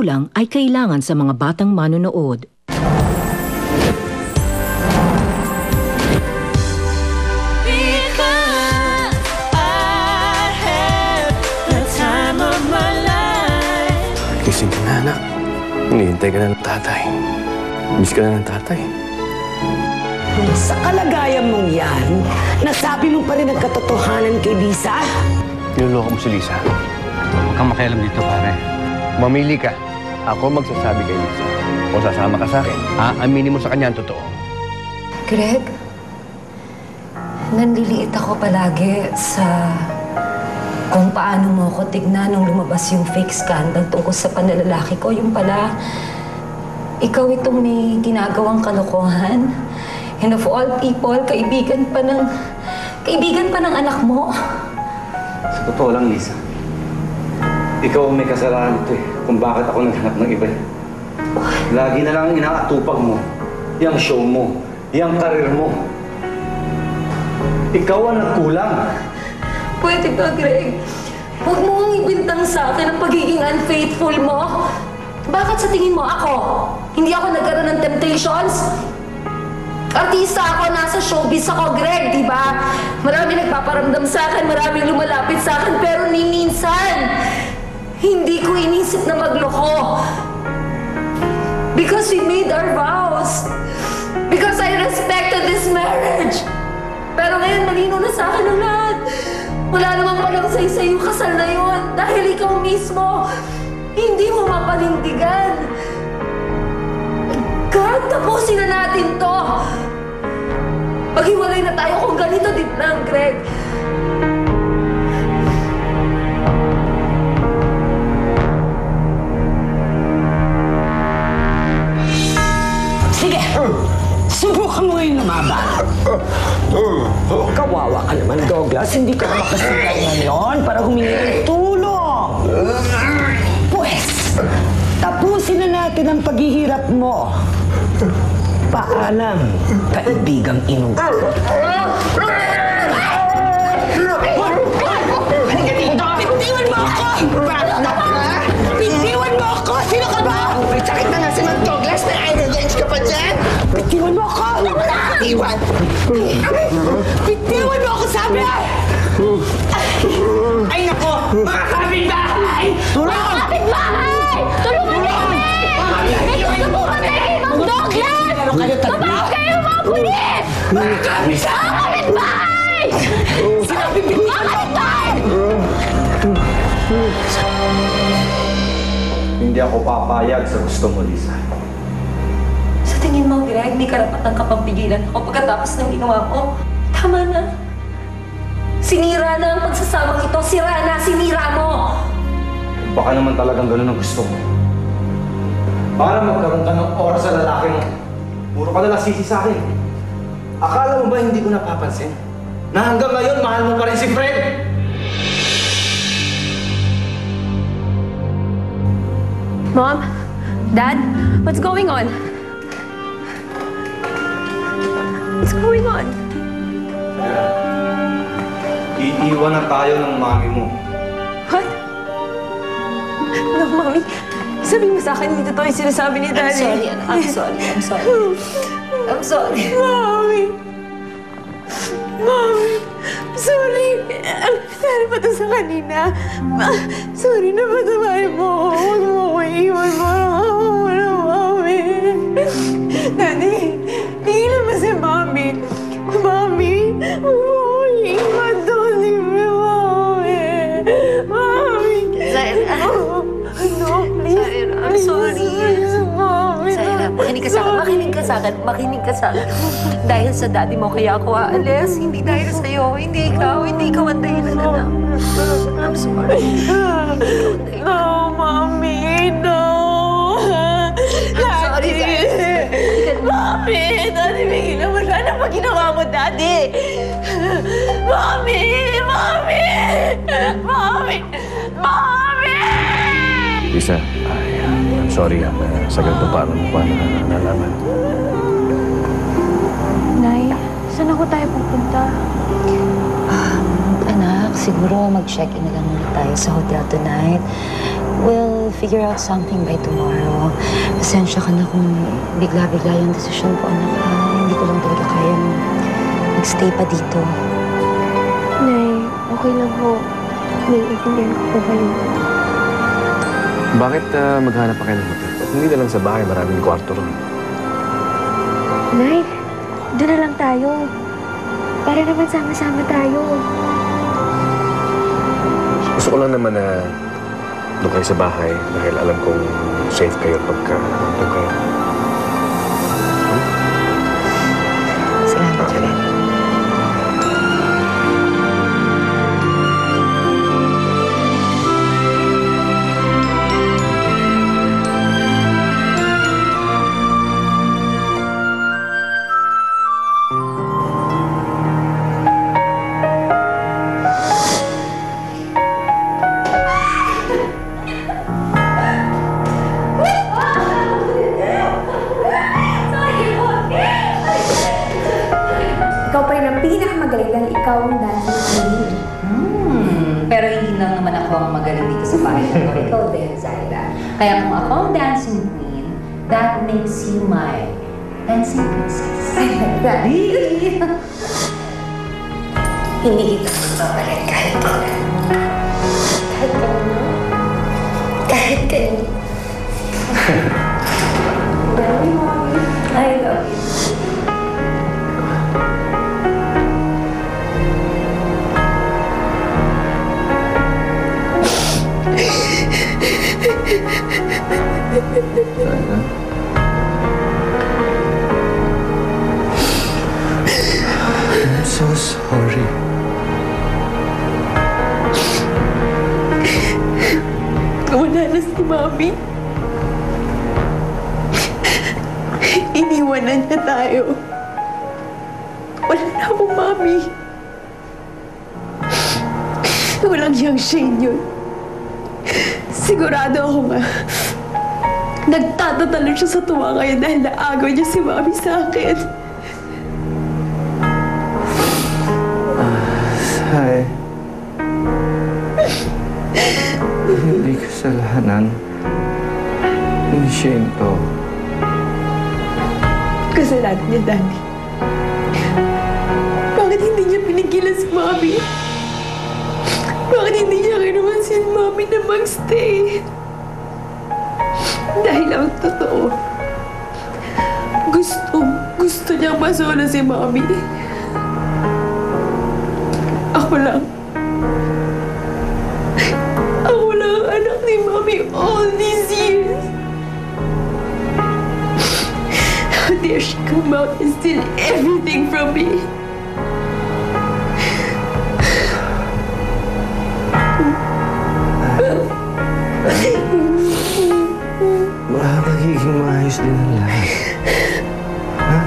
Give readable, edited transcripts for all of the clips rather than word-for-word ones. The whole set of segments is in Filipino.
magulang ay kailangan sa mga batang manonood. Gising ka na, anak. Hinihintay ka na ng tatay. Miss ka na ng tatay. Sa kalagayan mong yan, nasabi mo pa rin ang katotohanan kay Lisa? Niloloko mo si Lisa. Huwag kang makialam dito, pare. Mamili ka. Ako magsasabi kay Lisa. O sasama ka sa akin. Aaminin mo sa kanya ang totoo. Greg, nanliliit ako palagi sa kung paano mo ako tignan nung lumabas yung fake scandal tungkol sa panlalaki ko. Yung pala, ikaw itong may ginagawang kalokohan. And of all people, kaibigan pa ng anak mo. Sa totoo lang, Lisa. Ikaw ang may kasalanan nito eh, kung bakit ako naghanap ng iba. Lagi na lang inaatupag mo, yung show mo, yung karir mo. Ikaw ang nagkulang. Pwede ba, Greg? Huwag mo ang ibintang sa akin ang pagiging unfaithful mo. Bakit sa tingin mo ako? Hindi ako nagkaroon ng temptations? Artista ako, nasa showbiz ako, Greg, di ba? Marami nagpaparamdam sa akin, maraming lumalapit sa akin, pero ni minsan, hindi ko inisip na magloko. Because we made our vows. Because I respected this marriage. Pero ngayon, malino na sa akin ang lahat. Wala namang palang sa yung kasal na yun. Dahil ikaw mismo, hindi mo mapanindigan. God, tapusin na natin to. Maghiwalay na tayo kung ganito din lang, Greg. Sige! Subukan mo ngayon lumaban. Kawawa ka naman, Douglas. Hindi ka naman makasigaw ngayon para humingi ng tulong. Pues, tapusin na natin ang paghihirap mo. Paalam, kaibigang inuto. Pintiwan mo ako! Pintiwan mo ako! Sino ka ba? May sakit na nga si Mang Douglas na i-revenge ka pa dyan! Pintiwan mo ako! Pintiwan! Pintiwan mo ako, sabi! Ay, nako! Mga kapitbahay! Mga kapitbahay! Tulungan niyo kami! May gusto po kami kay Mang Douglas! Tumawag kayo, mga pulis! Mga kapitbahay! Sinabi pintiwan mo ako! Hindi ako papayag sa gusto mo, Lisa. Sa tingin mo, Greg, may karapatan ka pang pigilan ako pagkatapos ng ginawa ko. Tama na. Sinira na ang pagsasamang ito. Sinira mo! Baka naman talagang ganun ang gusto mo. Para magkaroon ka ng oras sa lalaki mo, puro ka nalang sisi sa akin. Akala mo ba hindi ko napapansin? Na hanggang ngayon, mahal mo pa rin si Fred? Mom? Dad? What's going on? What's going on? Iiwan na tayo ng mami mo. What? No, Mommy. Sabi mo sa akin, hindi totoo yung sinasabi ni Daddy. I'm sorry. I'm sorry. Mommy! Mommy! Sorry! Sorry pa to sa kanina. Sorry na patawain mo. Huwag mo ko iwan mo. Wala, Mommy. Daddy, tingnan mo si Mommy. Mommy, huwag mo ko iwan doon. Mommy. Mommy. Zaira. No, please. Zaira, I'm sorry. Mommy. Zaira, makinig ka sa akin. Dahil sa daddy mo kaya ako aalis. Hindi dahil sa'yo. Hindi ikaw ang dahilan na. I'm sorry. No, Mommy, no. I'm sorry, Zaira. Mommy, Daddy, bigyan naman ka na pag ginawa mo, Daddy. Mommy! Mommy! Mommy! Mommy! Lisa, I'm sorry sa ganito paano mo pa nalaman. Nay, saan ako tayo pupunta? Anak, siguro mag-check-in na lang muna tayo sa hotel tonight. We'll figure out something by tomorrow. Pasensya ka na kung bigla-bigla yung desisyon ko, anak. Hindi ko lang talaga kaya mag-stay pa dito. Nay, okay lang ho. Naiintindihan ko po kayo. Bakit maghanap pa kayo ng hotel? Hindi na lang sa bahay, maraming kwarto ron. Nay, doon na lang tayo. Para naman sama-sama tayo. Gusto ko lang naman na doon kayo sa bahay dahil alam kong safe kayo pagka doon kayo. Salamat, Fred. Ikaw pa rin ang pinakamagaling dahil ikaw ang dancing queen. Pero hindi lang naman ako ang magaling dito sa bahay ko. Ikaw din, Zaira. Kaya kung ako ang dancing queen, that makes you my dancing princess. Hindi kita magpapalit kahit kailan. Kahit kailan. Kahit kailan. I love you. I'm so sorry. Wala na si Mami. Iniwanan niya tayo. Wala na akong Mami. Walang siyang Shane yun. Sigurado ako nga. Nagtatatalo siya sa tuwa ngayon dahil naagaw niya si Mami sa akin. Sai, hindi kasalanan ni Shane to. Kasalanan niya, Daddy. Bakit hindi niya pinigilan si Mami? Bakit hindi niya kinuha si Mami na magstay? Dahil ang totoo, gusto niyang masolo si Mami. Ako lang ang anak ni Mami all these years. How dare she come out and steal everything from me? Magiging maayos din ang lahat. Ha?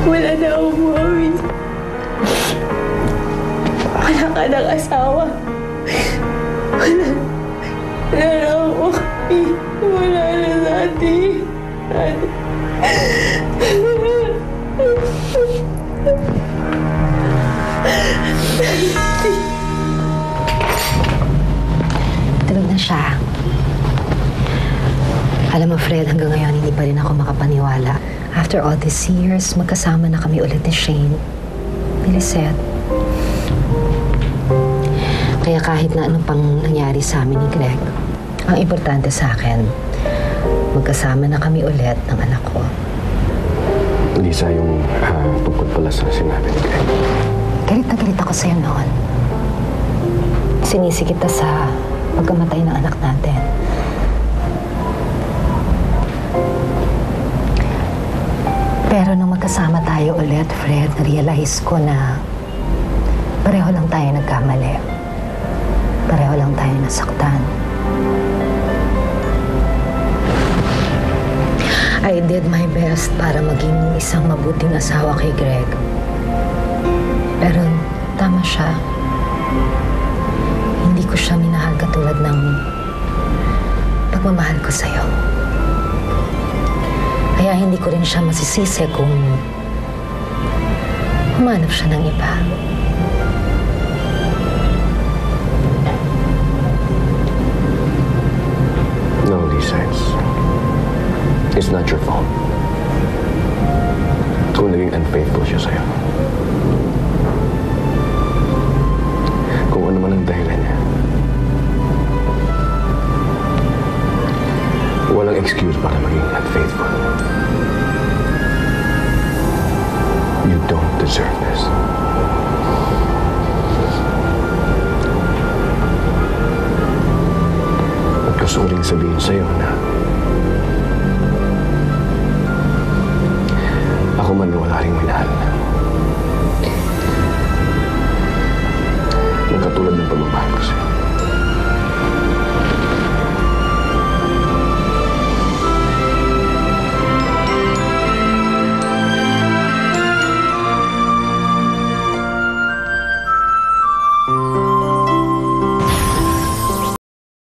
Wala na akong Mami. Wala ka ng asawa. Wala na akong Mami. Wala na Daddy. Tulog na siya. Alam mo, Fred, hanggang ngayon hindi pa rin ako makapaniwala. After all these years, magkasama na kami ulit ni Shane. Ni Lisette. Kaya kahit na anong pang nangyari sa amin ni Greg, ang importante sa akin, magkasama na kami ulit ng anak ko. Lisa, yung tungkol pala sa sinabi ni Greg. Galit na galit ako sa'yo noon. Sinisi kita sa pagkamatay ng anak natin. Pero nung magkasama tayo ulit, Fred, na-realize ko na pareho lang tayo nagkamali. Pareho lang tayo nasaktan. I did my best para maging isang mabuting asawa kay Greg. Pero tama siya. Hindi ko siya minahal katulad ng pagmamahal ko sa'yo. Kaya hindi ko rin siya masisisi kung humanap siya ng iba. No, Lisa, it's not your fault. Kung naging unfaithful siya sa'yo. Kung ano man ang dahilan niya. Walang excuse para maging unfaithful. You don't deserve this. At gusto ko rin sabihin sa'yo na ako man wala rin minahal. Nang katulad ng pagmamahal ko sa'yo.